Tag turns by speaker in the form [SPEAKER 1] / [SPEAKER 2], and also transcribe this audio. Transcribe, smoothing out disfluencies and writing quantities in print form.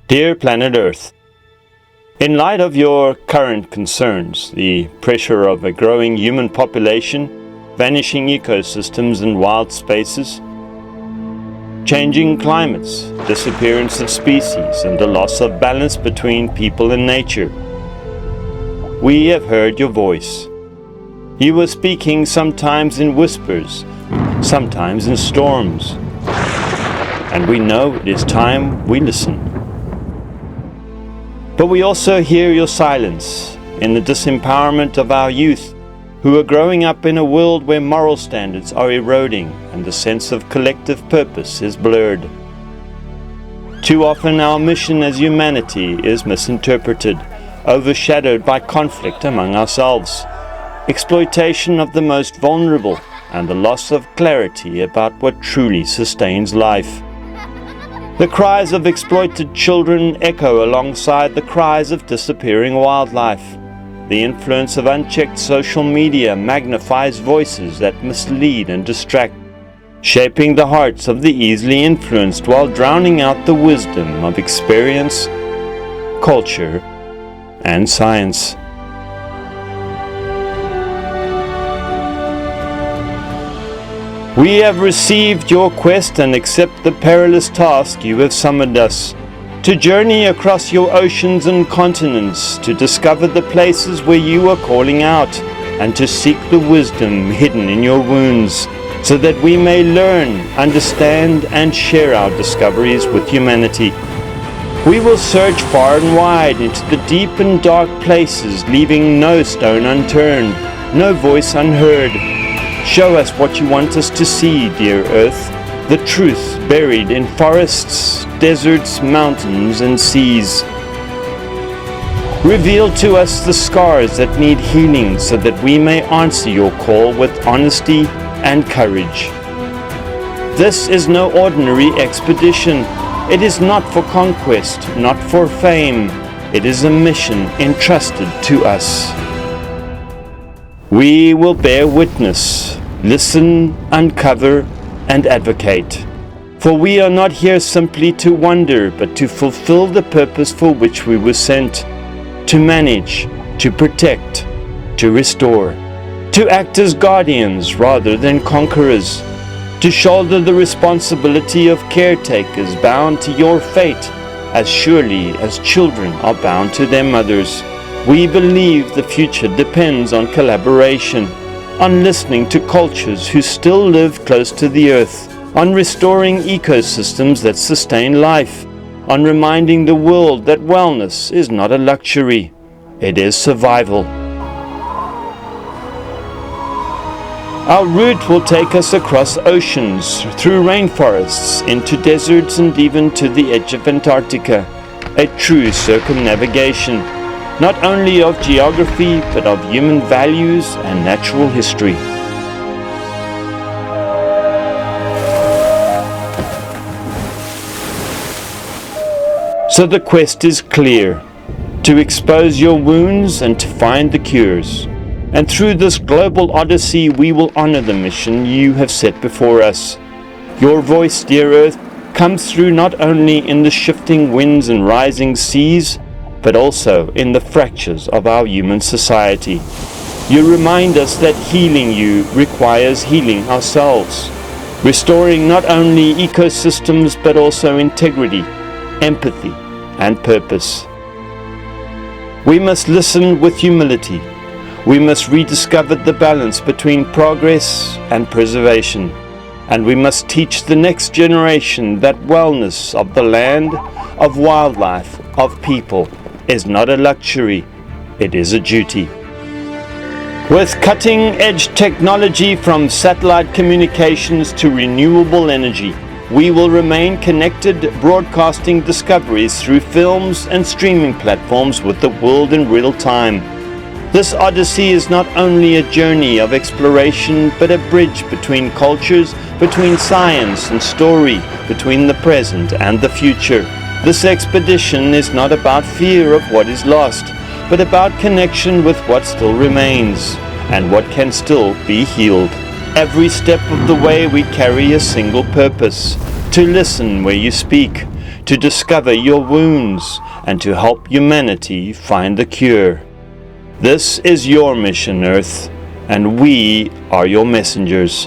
[SPEAKER 1] Dear Planet Earth, in light of your current concerns, the pressure of a growing human population, vanishing ecosystems and wild spaces, changing climates, disappearance of species, and the loss of balance between people and nature, we have heard your voice. You were speaking sometimes in whispers, sometimes in storms, and we know it is time we listen. But we also hear your silence in the disempowerment of our youth, who are growing up in a world where moral standards are eroding and the sense of collective purpose is blurred. Too often our mission as humanity is misinterpreted, overshadowed by conflict among ourselves, exploitation of the most vulnerable, and the loss of clarity about what truly sustains life. The cries of exploited children echo alongside the cries of disappearing wildlife. The influence of unchecked social media magnifies voices that mislead and distract, shaping the hearts of the easily influenced while drowning out the wisdom of experience, culture, and science. We have received your quest and accept the perilous task you have summoned us, to journey across your oceans and continents, to discover the places where you are calling out, and to seek the wisdom hidden in your wounds, so that we may learn, understand, and share our discoveries with humanity. We will search far and wide into the deep and dark places, leaving no stone unturned, no voice unheard. Show us what you want us to see, dear Earth, the truth buried in forests, deserts, mountains, and seas. Reveal to us the scars that need healing so that we may answer your call with honesty and courage. This is no ordinary expedition. It is not for conquest, not for fame. It is a mission entrusted to us. We will bear witness, listen, uncover, and advocate. For we are not here simply to wonder, but to fulfill the purpose for which we were sent, to manage, to protect, to restore, to act as guardians rather than conquerors, to shoulder the responsibility of caretakers bound to your fate, as surely as children are bound to their mothers. We believe the future depends on collaboration, on listening to cultures who still live close to the earth, on restoring ecosystems that sustain life, on reminding the world that wellness is not a luxury, it is survival. Our route will take us across oceans, through rainforests, into deserts, and even to the edge of Antarctica, a true circumnavigation, not only of geography, but of human values and natural history. So the quest is clear, to expose your wounds and to find the cures. And through this global odyssey, we will honor the mission you have set before us. Your voice, dear Earth, comes through not only in the shifting winds and rising seas, but also in the fractures of our human society. You remind us that healing you requires healing ourselves, restoring not only ecosystems but also integrity, empathy, and purpose. We must listen with humility. We must rediscover the balance between progress and preservation. And we must teach the next generation that wellness of the land, of wildlife, of people, is not a luxury, it is a duty. With cutting-edge technology from satellite communications to renewable energy, we will remain connected, broadcasting discoveries through films and streaming platforms with the world in real time. This odyssey is not only a journey of exploration, but a bridge between cultures, between science and story, between the present and the future. This expedition is not about fear of what is lost, but about connection with what still remains, and what can still be healed. Every step of the way we carry a single purpose, to listen where you speak, to discover your wounds and to help humanity find the cure. This is your mission, Earth, and we are your messengers.